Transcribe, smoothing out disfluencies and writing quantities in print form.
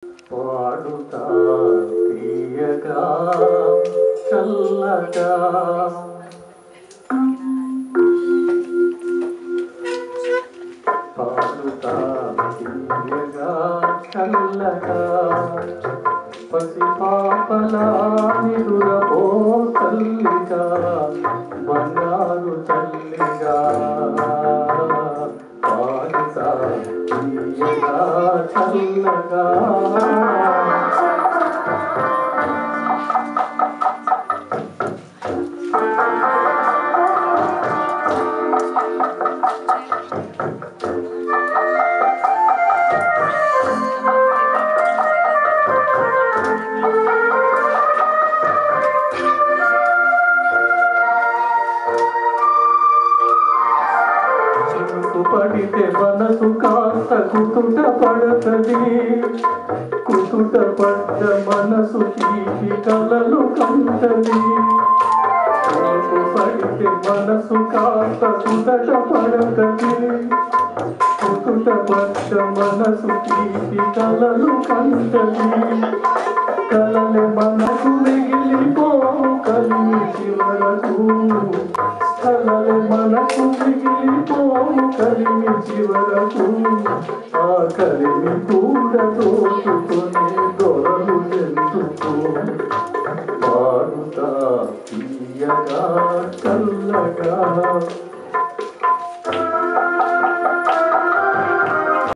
పాడుతా తీయగా చల్లగా పాడుతా తీయగా చల్లగా పసి పాపలా నిదురపో తల్లిగా బంగారు తల్లిగా పాడుతా తీయగా చల్లగా పడితే మనసు కాస్త కుతుట పడతది కుతుట పడ్డ మనసు తీపి కలలు కంటది పడితే మనసు కాస్త కుతట పడతది కుతుట పడ్డ మనసు తీపి కలలు కంటది కలలే మనకు మిగిలిపోవు కలిసి వరకు కలలే మనకు మిగిలిపోవు కలిసి వరకు ఆ కలిమి కూడా దోచుకొని దొరలు ఎందుకు పాడుతా తీయగా చల్లగా